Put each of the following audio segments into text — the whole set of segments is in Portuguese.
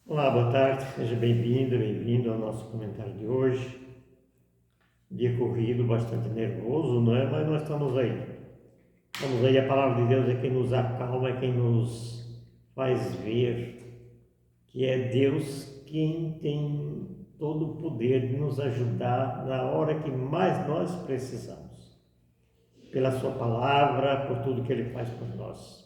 Olá, boa tarde, seja bem-vindo ao nosso comentário de hoje. Dia corrido, bastante nervoso, não é? Mas nós estamos aí. Estamos aí, a palavra de Deus é quem nos acalma, é quem nos faz ver que é Deus quem tem todo o poder de nos ajudar na hora que mais nós precisamos. Pela sua palavra, por tudo que Ele faz por nós.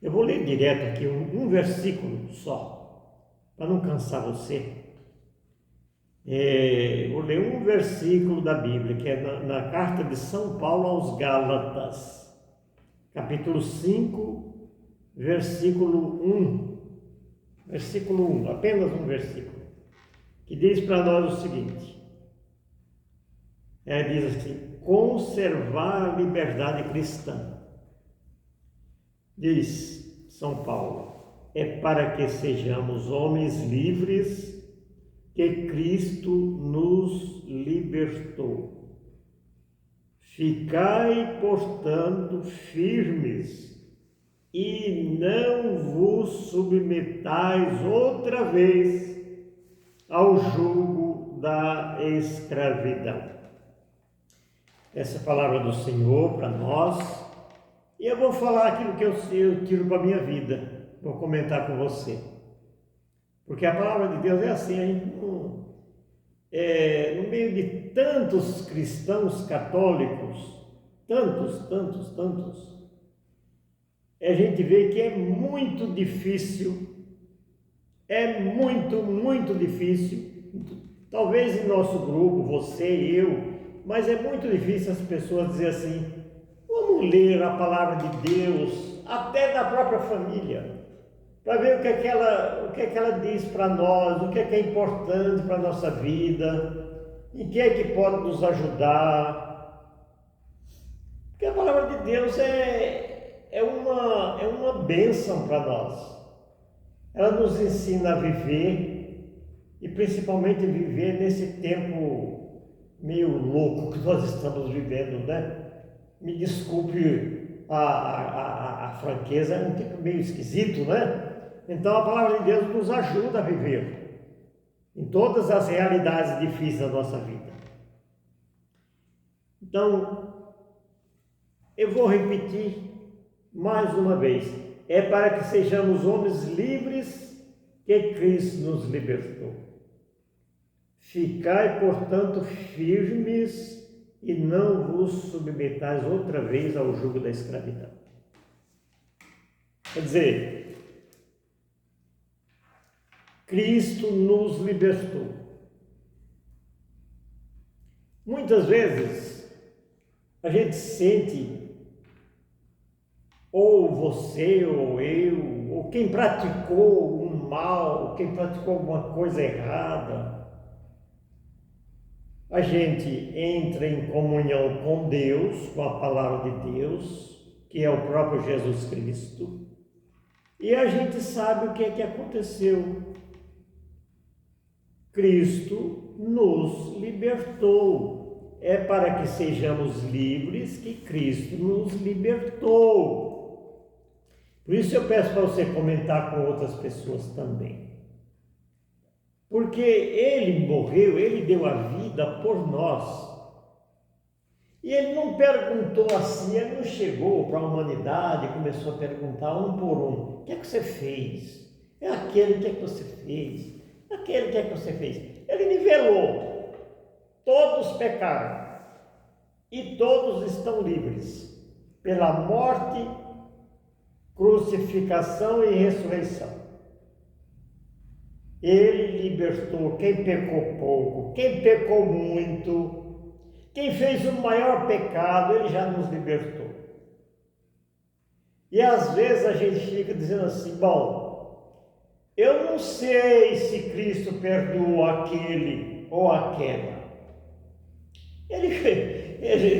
Eu vou ler direto aqui um versículo só, para não cansar você. Vou ler um versículo da Bíblia, que é na carta de São Paulo aos Gálatas, capítulo 5, versículo 1. Versículo 1, apenas um versículo, que diz para nós o seguinte: diz assim: conservar a liberdade cristã. Diz São Paulo, é para que sejamos homens livres que Cristo nos libertou. Ficai, portanto, firmes e não vos submetais outra vez ao jugo da escravidão. Essa é a palavra do Senhor para nós. E eu vou falar aquilo que eu tiro para a minha vida, vou comentar com você. Porque a palavra de Deus é assim, a gente no meio de tantos cristãos católicos, tantos, a gente vê que é muito difícil, muito difícil, talvez em nosso grupo, você e eu, mas é muito difícil as pessoas dizer assim: vamos ler a palavra de Deus, até da própria família, para ver o que é que ela diz para nós, o que é importante para a nossa vida, em que é que pode nos ajudar. Porque a palavra de Deus é uma bênção para nós. Ela nos ensina a viver, e principalmente viver nesse tempo meio louco que nós estamos vivendo, né? Me desculpe a franqueza, é um tempo meio esquisito, né? Então a palavra de Deus nos ajuda a viver em todas as realidades difíceis da nossa vida. Então, eu vou repetir mais uma vez: é para que sejamos homens livres que Cristo nos libertou. Ficai, portanto, firmes e não vos submetais outra vez ao jugo da escravidão. Quer dizer, Cristo nos libertou. Muitas vezes a gente sente, ou você, ou eu, ou quem praticou um mal, quem praticou alguma coisa errada, a gente entra em comunhão com Deus, com a palavra de Deus, que é o próprio Jesus Cristo, e a gente sabe o que é que aconteceu. Cristo nos libertou. É para que sejamos livres que Cristo nos libertou. Por isso eu peço para você comentar com outras pessoas também. Porque Ele morreu, Ele deu a vida por nós. E Ele não perguntou assim, Ele não chegou para a humanidade e começou a perguntar um por um: o que é que você fez? É aquele, o que é que você fez? Aquele, o que é que você fez? Ele nivelou. Todos pecaram e todos estão livres pela morte, crucificação e ressurreição. Ele libertou quem pecou pouco, quem pecou muito, quem fez o maior pecado, Ele já nos libertou. E às vezes a gente fica dizendo assim: bom, eu não sei se Cristo perdoou aquele ou aquela.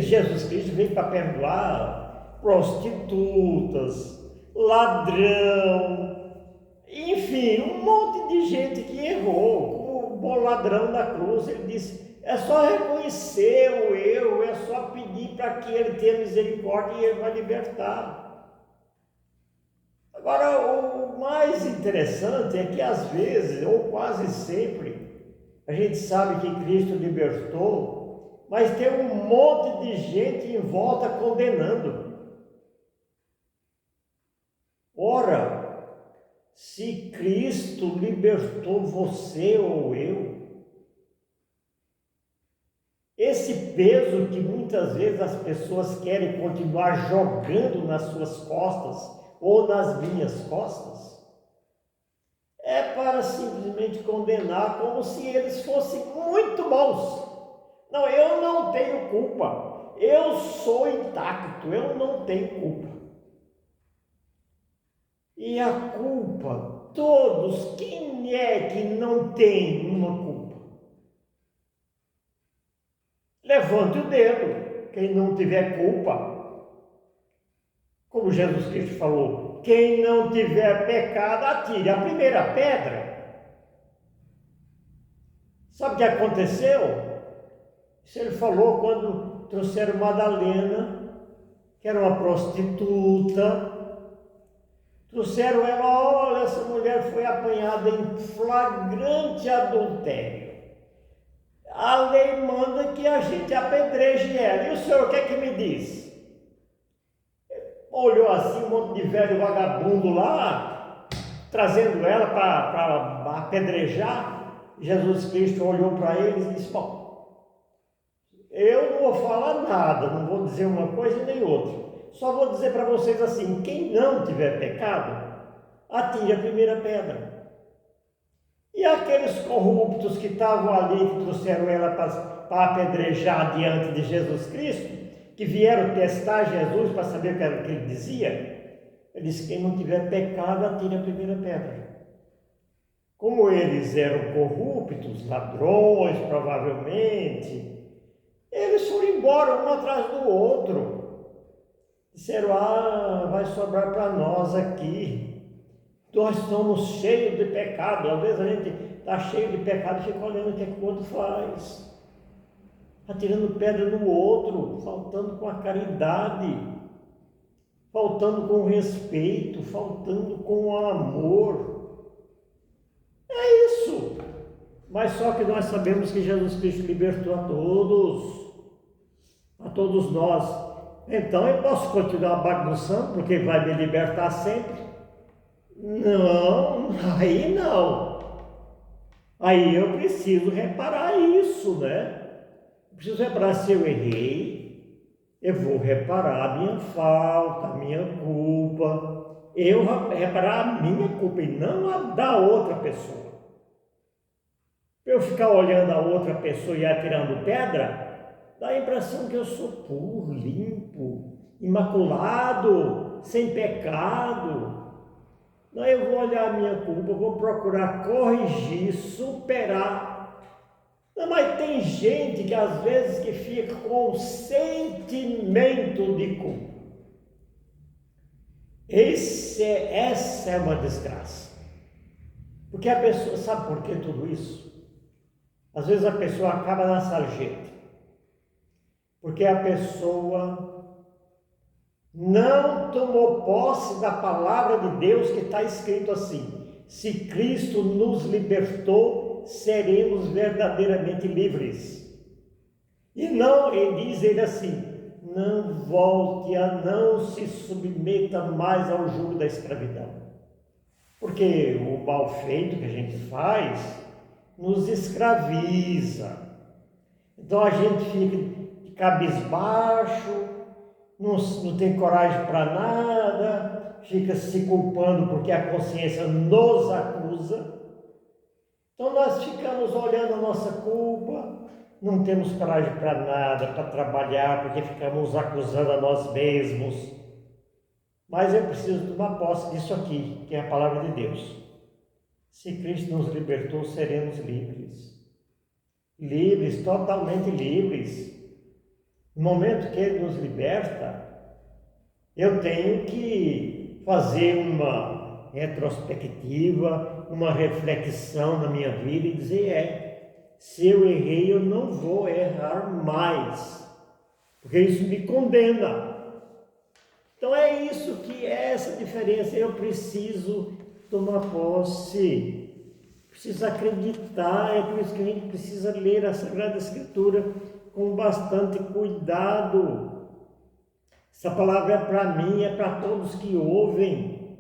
Jesus Cristo veio para perdoar prostitutas, ladrão, enfim, um monte de gente que errou. Como o bom ladrão da cruz, ele disse: é só reconhecer o erro, é só pedir para que Ele tenha misericórdia e Ele vai libertar. Agora, o mais interessante é que às vezes, ou quase sempre, a gente sabe que Cristo libertou, mas tem um monte de gente em volta condenando. Ora, se Cristo libertou você ou eu, esse peso que muitas vezes as pessoas querem continuar jogando nas suas costas ou nas minhas costas, é para simplesmente condenar como se eles fossem muito bons. Não, eu não tenho culpa, eu sou intacto, eu não tenho culpa. E a culpa, todos, quem é que não tem uma culpa? Levante o dedo, quem não tiver culpa. Como Jesus Cristo falou, quem não tiver pecado, atire a primeira pedra. Sabe o que aconteceu? Isso ele falou quando trouxeram Madalena, que era uma prostituta. Trouxeram ela, olha, essa mulher foi apanhada em flagrante adultério. A lei manda que a gente apedreje ela. E o senhor o que é que me diz? Olhou assim um monte de velho vagabundo lá, trazendo ela para apedrejar. Jesus Cristo olhou para eles e disse, bom, eu não vou falar nada, não vou dizer uma coisa nem outra. Só vou dizer para vocês assim, quem não tiver pecado, atire a primeira pedra. E aqueles corruptos que estavam ali, que trouxeram ela para apedrejar diante de Jesus Cristo, que vieram testar Jesus para saber o que era que ele dizia, ele disse, quem não tiver pecado, atire a primeira pedra. Como eles eram corruptos, ladrões provavelmente, eles foram embora um atrás do outro. Disseram, vai sobrar para nós aqui. Nós estamos cheios de pecado. Às vezes a gente está cheio de pecado e fica olhando o que é que o outro faz. Atirando pedra no outro, faltando com a caridade, faltando com o respeito, faltando com o amor. É isso. Mas só que nós sabemos que Jesus Cristo libertou a todos nós. Então eu posso continuar bagunçando, porque vai me libertar sempre? Não, aí não. Aí eu preciso reparar isso, né? Preciso reparar se eu errei, eu vou reparar a minha falta, a minha culpa. Eu reparar a minha culpa e não a da outra pessoa. Eu ficar olhando a outra pessoa e atirando pedra, dá a impressão que eu sou puro, limpo, imaculado, sem pecado. Não, eu vou olhar a minha culpa, vou procurar corrigir, superar. Não, mas tem gente que às vezes que fica com um sentimento de culpa. Essa é uma desgraça. Porque a pessoa, sabe por que tudo isso? Às vezes a pessoa acaba na sarjeta. Porque a pessoa não tomou posse da palavra de Deus que está escrito assim, se Cristo nos libertou, seremos verdadeiramente livres. E diz ele assim, não volte a não se submeta mais ao jugo da escravidão. Porque o mal feito que a gente faz nos escraviza. Então a gente fica de cabisbaixo, não tem coragem para nada, fica se culpando porque a consciência nos acusa. Então nós ficamos olhando a nossa culpa, não temos coragem para nada, para trabalhar, porque ficamos acusando a nós mesmos. Mas eu preciso tomar posse disso aqui, que é a palavra de Deus. Se Cristo nos libertou, seremos livres. Livres, totalmente livres. No momento que Ele nos liberta, eu tenho que fazer uma retrospectiva, uma reflexão na minha vida e dizer, se eu errei, eu não vou errar mais, porque isso me condena. Então é isso que é essa diferença. Eu preciso tomar posse, preciso acreditar. É por isso que a gente precisa ler a Sagrada Escritura com bastante cuidado. Essa palavra é para mim, é para todos que ouvem.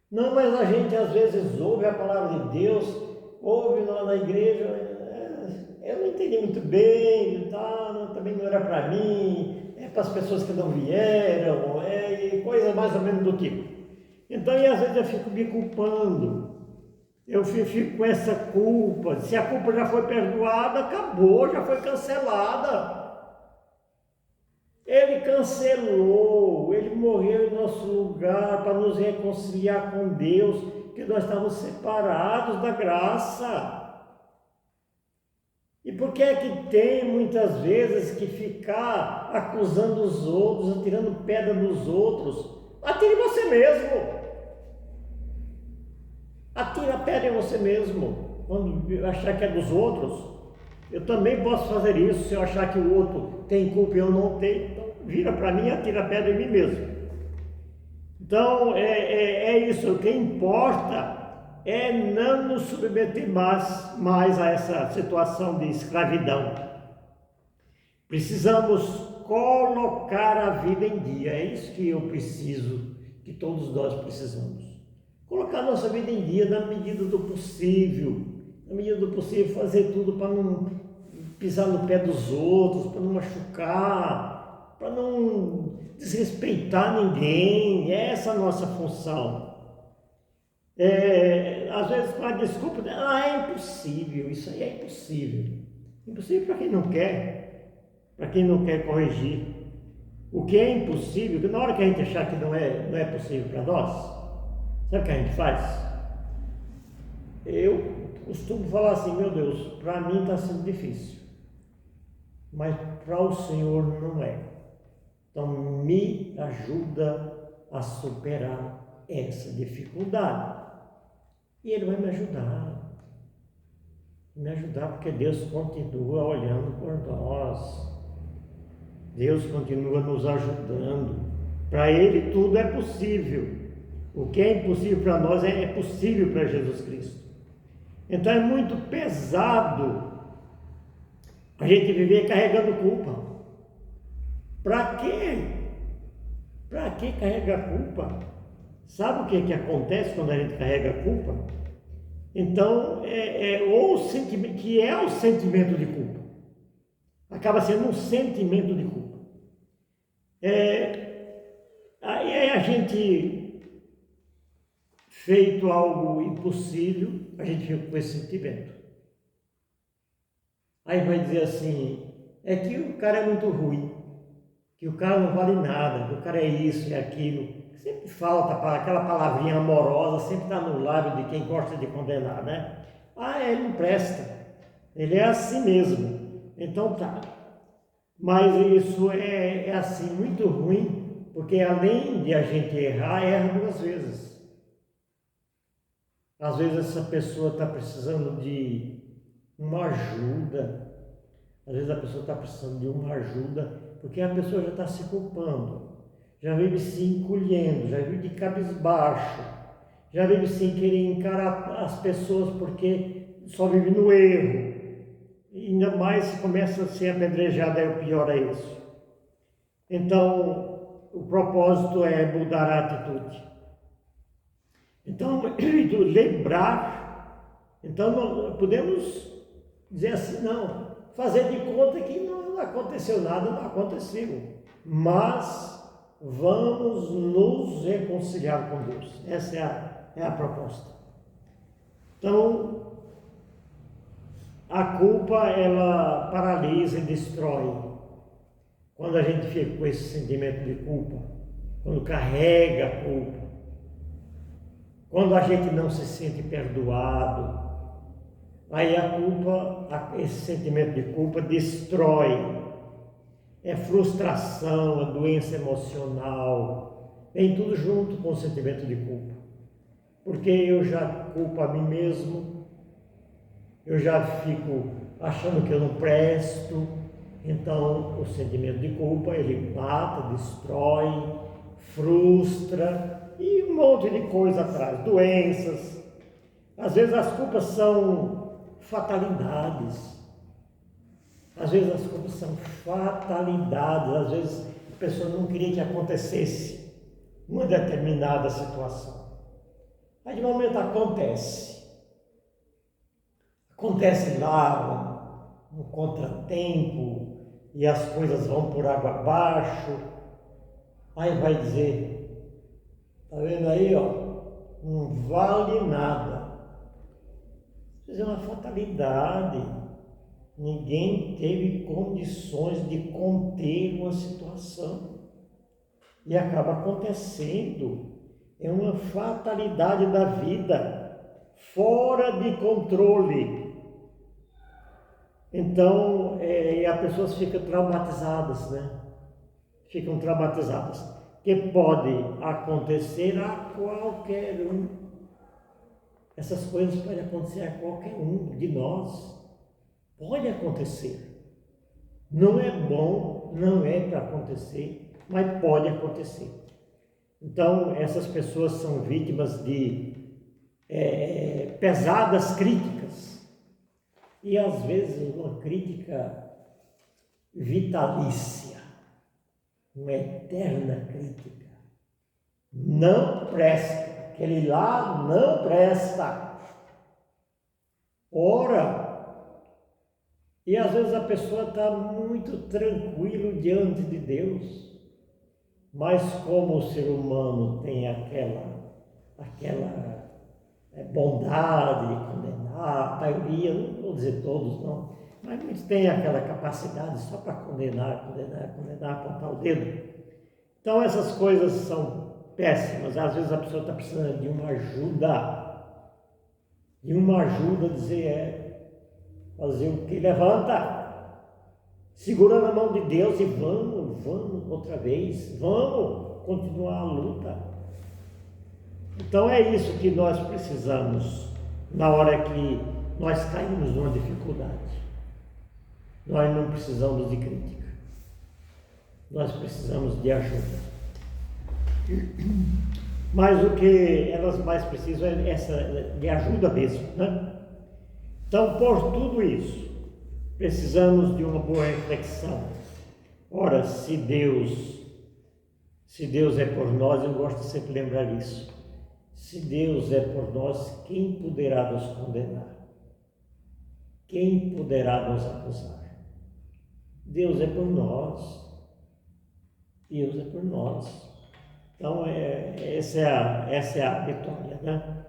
Não, mas a gente às vezes ouve a palavra de Deus, ouve lá na igreja, eu não entendi muito bem, tá, também não era para mim, é para as pessoas que não vieram, coisa mais ou menos do tipo. Então, e às vezes eu fico me culpando, eu fico com essa culpa. Se a culpa já foi perdoada, acabou, já foi cancelada. Ele cancelou, ele morreu em nosso lugar para nos reconciliar com Deus, que nós estávamos separados da graça. E por que é que tem muitas vezes que ficar acusando os outros, atirando pedra nos outros? Atire você mesmo. Atira a pedra em você mesmo. Quando achar que é dos outros, eu também posso fazer isso. Se eu achar que o outro tem culpa e eu não tenho, então vira para mim e atira a pedra em mim mesmo. Então é isso. O que importa é não nos submeter mais a essa situação de escravidão. Precisamos colocar a vida em dia. É isso que eu preciso, que todos nós precisamos. Colocar a nossa vida em dia na medida do possível. Na medida do possível, fazer tudo para não pisar no pé dos outros, para não machucar, para não desrespeitar ninguém. Essa é a nossa função. Às vezes com a desculpa, é impossível, isso aí é impossível. Impossível para quem não quer corrigir. O que é impossível, que na hora que a gente achar que não é possível para nós, sabe o que a gente faz? Eu costumo falar assim, meu Deus, para mim está sendo difícil, mas para o Senhor não é. Então me ajuda a superar essa dificuldade. E Ele vai me ajudar, porque Deus continua olhando por nós. Deus continua nos ajudando. Para Ele tudo é possível. O que é impossível para nós é possível para Jesus Cristo. Então é muito pesado a gente viver carregando culpa. Para quê? Para que carregar culpa? Sabe o que acontece quando a gente carrega culpa? Então, o sentimento, que é o sentimento de culpa. Acaba sendo um sentimento de culpa. Aí a gente, feito algo impossível, a gente fica com esse sentimento. Aí vai dizer assim, é que o cara é muito ruim, que o cara não vale nada, que o cara é isso e aquilo. Sempre falta aquela palavrinha amorosa, sempre está no lábio de quem gosta de condenar, né? Ele não presta, ele é assim mesmo, então tá. Mas isso é assim, muito ruim, porque além de a gente errar, erra duas vezes. Às vezes essa pessoa está precisando de uma ajuda, às vezes a pessoa está precisando de uma ajuda, porque a pessoa já está se culpando. Já vive se encolhendo, já vive de cabisbaixo, já vive sem querer encarar as pessoas porque só vive no erro. E ainda mais se começa a ser apedrejado, aí o pior é isso. Então, o propósito é mudar a atitude. Então, lembrar, então podemos dizer assim, não, fazer de conta que não aconteceu nada, não aconteceu, mas vamos nos reconciliar com Deus. Essa é a proposta. Então, a culpa, ela paralisa e destrói. Quando a gente fica com esse sentimento de culpa, quando carrega a culpa, quando a gente não se sente perdoado, aí a culpa, esse sentimento de culpa destrói. É frustração, é doença emocional, vem tudo junto com o sentimento de culpa. Porque eu já culpo a mim mesmo, eu já fico achando que eu não presto, então o sentimento de culpa, ele mata, destrói, frustra e um monte de coisa atrás, doenças. Às vezes as culpas são fatalidades. Às vezes as culpas são fatalidades. Às vezes a pessoa não queria que acontecesse uma determinada situação. Aí de momento acontece. Acontece lá um contratempo e as coisas vão por água abaixo. Aí vai dizer, tá vendo aí, ó, não vale nada. Isso é uma fatalidade. Ninguém teve condições de conter uma situação. E acaba acontecendo. É uma fatalidade da vida, fora de controle. Então, as pessoas ficam traumatizadas, né? Ficam traumatizadas. Que pode acontecer a qualquer um. Essas coisas podem acontecer a qualquer um de nós. Pode acontecer. Não é bom, não é para acontecer, mas pode acontecer. Então, essas pessoas são vítimas de pesadas críticas. E às vezes uma crítica vitalícia, uma eterna crítica. Não presta, aquele lá não presta. Ora, e às vezes a pessoa está muito tranquila diante de Deus, mas como o ser humano tem aquela bondade de condenar, a maioria, não vou dizer todos não, mas muitos têm aquela capacidade só para condenar, apontar o dedo. Então essas coisas são péssimas. Às vezes a pessoa está precisando de uma ajuda, dizer, fazer o que? Levanta, segura na mão de Deus e vamos outra vez, vamos continuar a luta. Então é isso que nós precisamos na hora que nós caímos numa dificuldade. Nós não precisamos de crítica, nós precisamos de ajuda. Mas o que elas mais precisam é de ajuda mesmo, né? Então, por tudo isso, precisamos de uma boa reflexão. Ora, se Deus é por nós, eu gosto de sempre lembrar isso. Se Deus é por nós, quem poderá nos condenar? Quem poderá nos acusar? Deus é por nós. Deus é por nós. Então, essa é a vitória, né?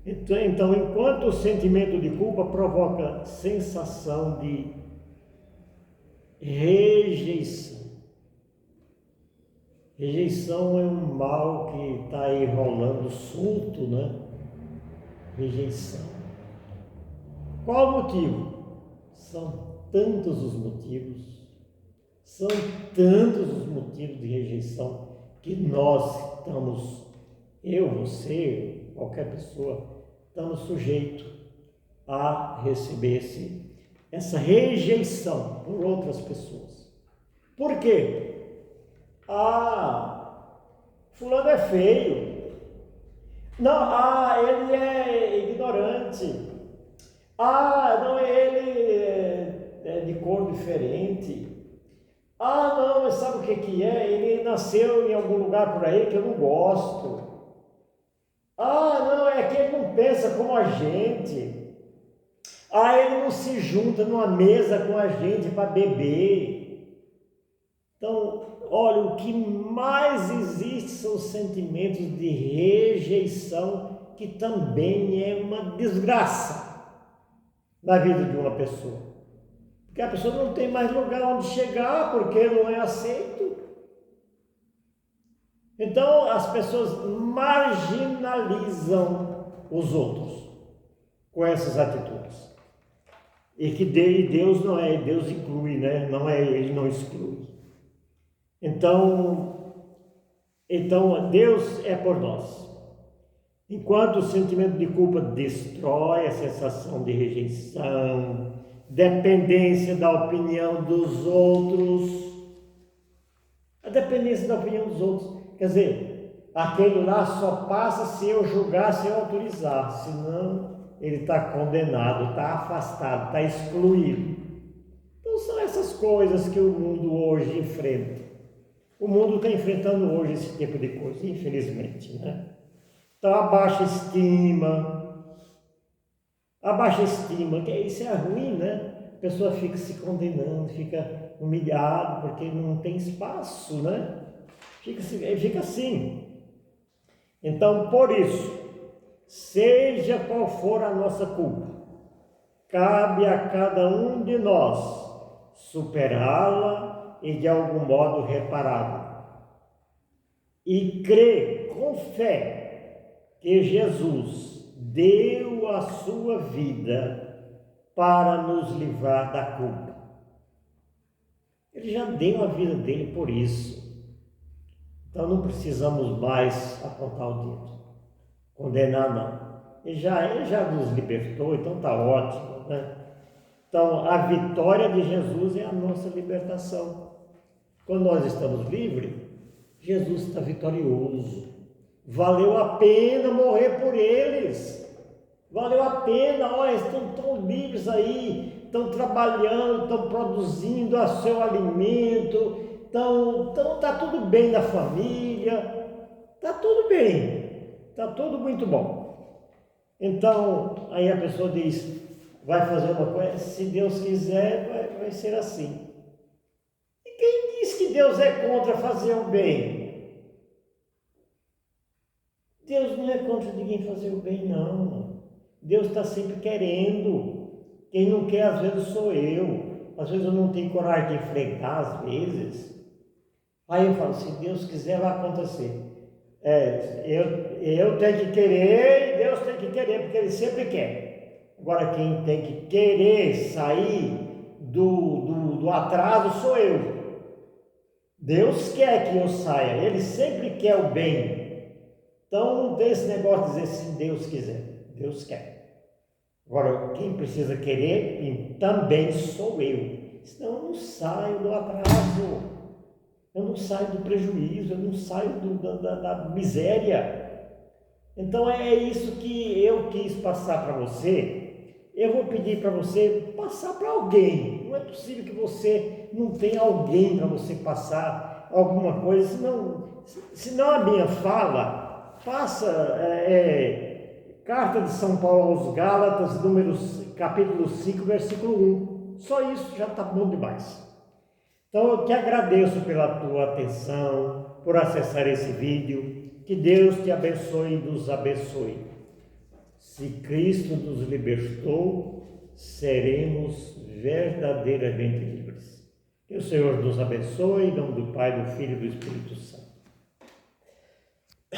Então, enquanto o sentimento de culpa provoca sensação de rejeição. Rejeição é um mal que está aí rolando solto, né? Rejeição. Qual o motivo? São tantos os motivos. São tantos os motivos de rejeição que nós estamos, eu, você, qualquer pessoa, estamos sujeitos a receber essa rejeição por outras pessoas. Por quê? Fulano é feio. Não, ele é ignorante. Não, ele é de cor diferente. Não, mas sabe o que é? Ele nasceu em algum lugar por aí que eu não gosto. Não, é que ele não pensa como a gente. Ele não se junta numa mesa com a gente para beber. Então, olha, o que mais existe são os sentimentos de rejeição, que também é uma desgraça na vida de uma pessoa. Porque a pessoa não tem mais lugar onde chegar, porque não é aceito. Então, as pessoas marginalizam os outros com essas atitudes. E que Deus não é, Deus inclui, né? Não é, Ele não exclui. Então Deus é por nós. Enquanto o sentimento de culpa destrói a sensação de rejeição, dependência da opinião dos outros, a dependência da opinião dos outros Quer dizer, aquele lá só passa se eu julgar, se eu autorizar, senão ele está condenado, está afastado, está excluído. Então são essas coisas que o mundo hoje enfrenta. O mundo está enfrentando hoje esse tipo de coisa, infelizmente, né? Então a baixa estima, que isso é ruim, né? A pessoa fica se condenando, fica humilhado, porque não tem espaço, né? Fica assim. Então, por isso, seja qual for a nossa culpa, cabe a cada um de nós superá-la e de algum modo repará-la. E crer com fé que Jesus deu a sua vida para nos livrar da culpa. Ele já deu a vida dele por isso. Então não precisamos mais apontar o dedo, condenar não. Ele já nos libertou, então está ótimo, né? Então a vitória de Jesus é a nossa libertação. Quando nós estamos livres, Jesus está vitorioso. Valeu a pena morrer por eles. Valeu a pena, olha, estão tão livres aí, estão trabalhando, estão produzindo o seu alimento, está tudo bem na família, está tudo bem, está tudo muito bom. Então, aí a pessoa diz, vai fazer uma coisa, se Deus quiser, vai ser assim. E quem diz que Deus é contra fazer o bem? Deus não é contra ninguém fazer o bem, não. Deus está sempre querendo. Quem não quer, às vezes, sou eu. Às vezes eu não tenho coragem de enfrentar, às vezes. Aí eu falo, se Deus quiser, vai acontecer. Eu tenho que querer e Deus tem que querer, porque Ele sempre quer. Agora, quem tem que querer sair do atraso sou eu. Deus quer que eu saia, Ele sempre quer o bem. Então não tem esse negócio de dizer se Deus quiser. Deus quer. Agora, quem precisa querer também sou eu. Senão eu não saio do atraso, eu não saio do prejuízo, eu não saio da miséria. Então é isso que eu quis passar para você. Eu vou pedir para você passar para alguém. Não é possível que você não tenha alguém para você passar alguma coisa, senão a minha fala, faça Carta de São Paulo aos Gálatas, capítulo 5, versículo 1. Só isso já está bom demais. Então eu te agradeço pela tua atenção, por acessar esse vídeo. Que Deus te abençoe e nos abençoe. Se Cristo nos libertou, seremos verdadeiramente livres. Que o Senhor nos abençoe, em nome do Pai, do Filho e do Espírito Santo.